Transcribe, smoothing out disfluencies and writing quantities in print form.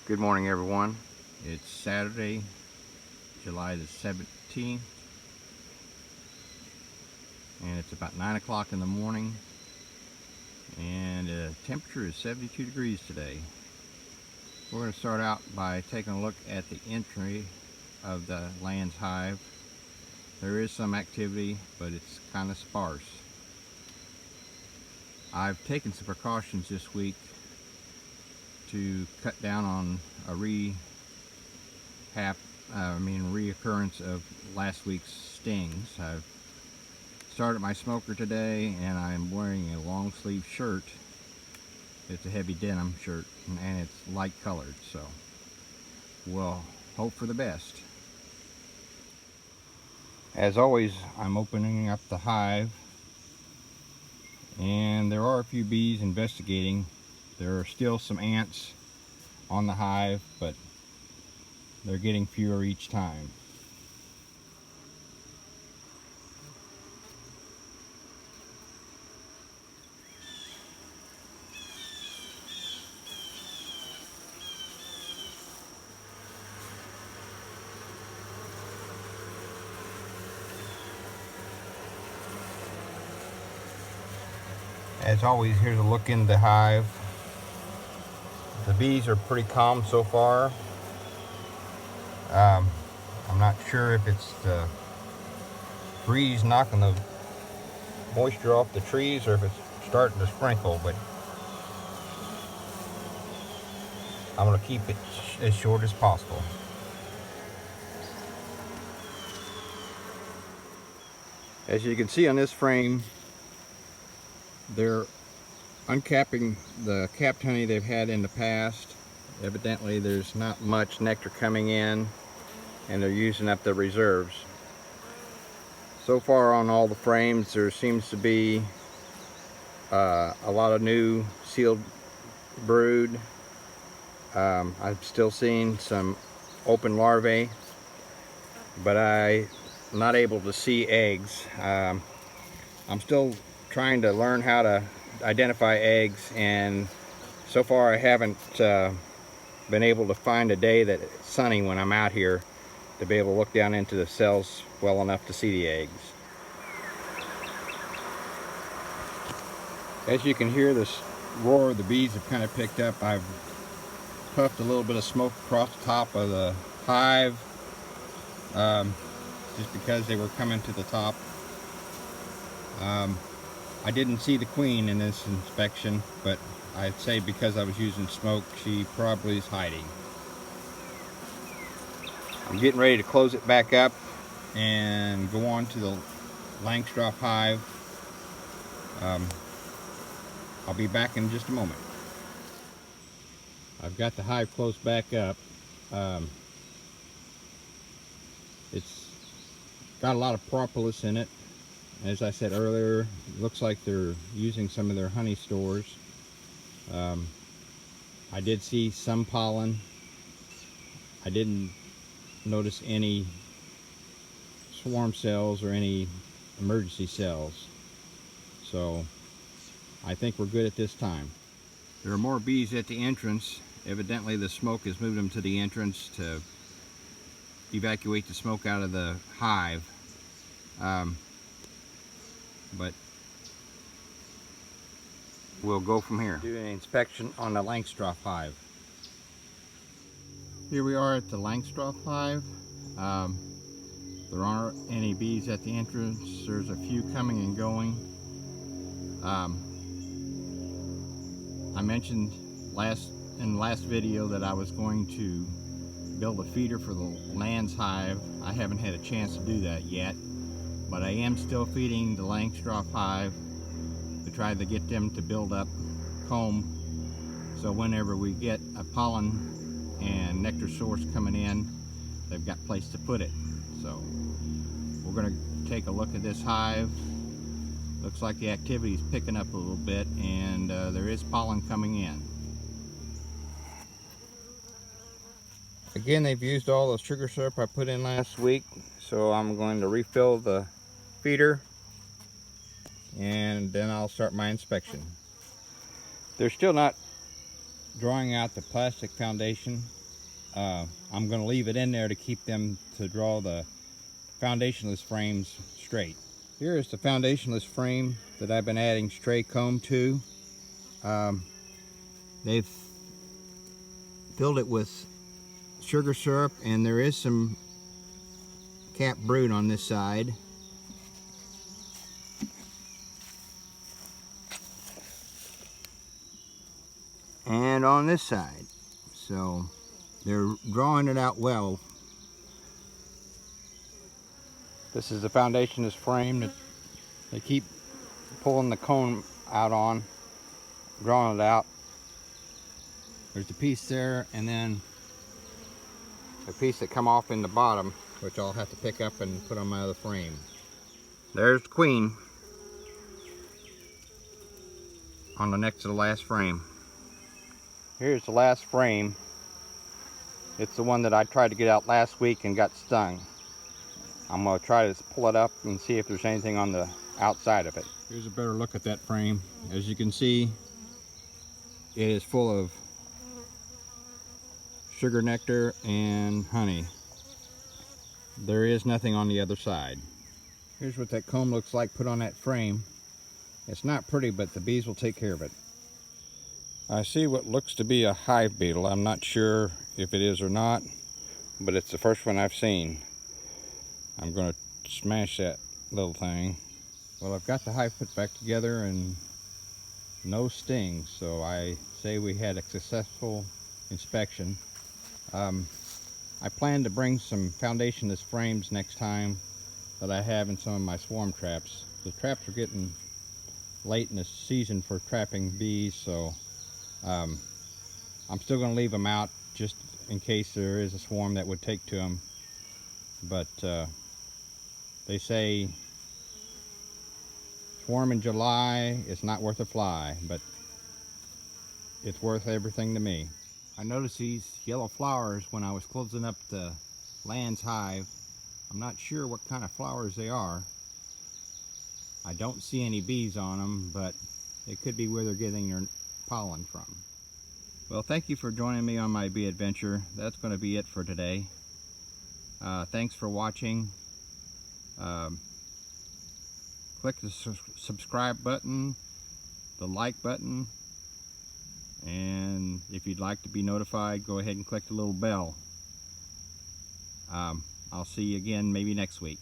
Good morning, everyone. It's Saturday, July the 17th, and it's about 9 o'clock in the morning, and the temperature is 72 degrees today. We're going to start out by taking a look at the entry of the Land's Hive. There is some activity, but it's kind of sparse. I've taken some precautions this week to cut down on a reoccurrence of last week's stings. I've started my smoker today, and I'm wearing a long sleeve shirt. It's a heavy denim shirt, and it's light colored, so we'll hope for the best. As always, I'm opening up the hive, and there are a few bees investigating. There are still some ants on the hive, but they're getting fewer each time. As always, here's a look in the hive. The bees are pretty calm so far. I'm not sure if it's the breeze knocking the moisture off the trees or if it's starting to sprinkle, but I'm going to keep it as short as possible. As you can see on this frame, they're uncapping the capped honey they've had in the past. Evidently there's not much nectar coming in, and they're using up the reserves. So far on all the frames, there seems to be a lot of new sealed brood. I'm still seeing some open larvae, but I'm not able to see eggs. I'm still trying to learn how to identify eggs, and so far I haven't been able to find a day that it's sunny when I'm out here to be able to look down into the cells well enough to see the eggs. As you can hear, this roar of the bees have kind of picked up. I've puffed a little bit of smoke across the top of the hive just because they were coming to the top. I didn't see the queen in this inspection, but I'd say because I was using smoke, she probably is hiding. I'm getting ready to close it back up and go on to the Langstroth hive. I'll be back in just a moment. I've got the hive closed back up. It's got a lot of propolis in it. As I said earlier, it looks like they're using some of their honey stores. I did see some pollen. I didn't notice any swarm cells or any emergency cells. So I think we're good at this time. There are more bees at the entrance. Evidently the smoke has moved them to the entrance to evacuate the smoke out of the hive. But we'll go from here. Do an inspection on the Langstroth hive. Here we are at the Langstroth hive. There aren't any bees at the entrance. There's a few coming and going. I mentioned in the last video that I was going to build a feeder for the Land's Hive. I haven't had a chance to do that yet, but I am still feeding the Langstroth hive to try to get them to build up comb, so whenever we get a pollen and nectar source coming in, they've got a place to put it. So we're going to take a look at this hive. Looks like the activity is picking up a little bit, and there is pollen coming in. Again, they've used all the sugar syrup I put in last week, so I'm going to refill the feeder, and then I'll start my inspection. They're still not drawing out the plastic foundation. I'm going to leave it in there to keep them to draw the foundationless frames straight. Here is the foundationless frame that I've been adding stray comb to. They've filled it with sugar syrup, and there is some cap brood on this side. And on this side. So they're drawing it out well. This is the foundationless frame that they keep pulling the cone out on, drawing it out. There's a piece there, and then a piece that come off in the bottom, which I'll have to pick up and put on my other frame. There's the queen on the next to the last frame. Here's the last frame. It's the one that I tried to get out last week and got stung. I'm going to try to pull it up and see if there's anything on the outside of it. Here's a better look at that frame. As you can see, it is full of sugar nectar and honey. There is nothing on the other side. Here's what that comb looks like put on that frame. It's not pretty, but the bees will take care of it. I see what looks to be a hive beetle. I'm not sure if it is or not, but it's the first one I've seen. I'm going to smash that little thing. Well, I've got the hive put back together and no stings, so I say we had a successful inspection. I plan to bring some foundationless frames next time that I have in some of my swarm traps. The traps are getting late in the season for trapping bees, so I'm still going to leave them out just in case there is a swarm that would take to them. But they say swarm in July is not worth a fly, but it's worth everything to me. I noticed these yellow flowers when I was closing up the Land's hive. I'm not sure what kind of flowers they are. I don't see any bees on them, but it could be where they're getting their pollen from. Well, thank you for joining me on my bee adventure. That's going to be it for today. Thanks for watching. Click the subscribe button, the like button, and if you'd like to be notified, go ahead and click the little bell. I'll see you again maybe next week.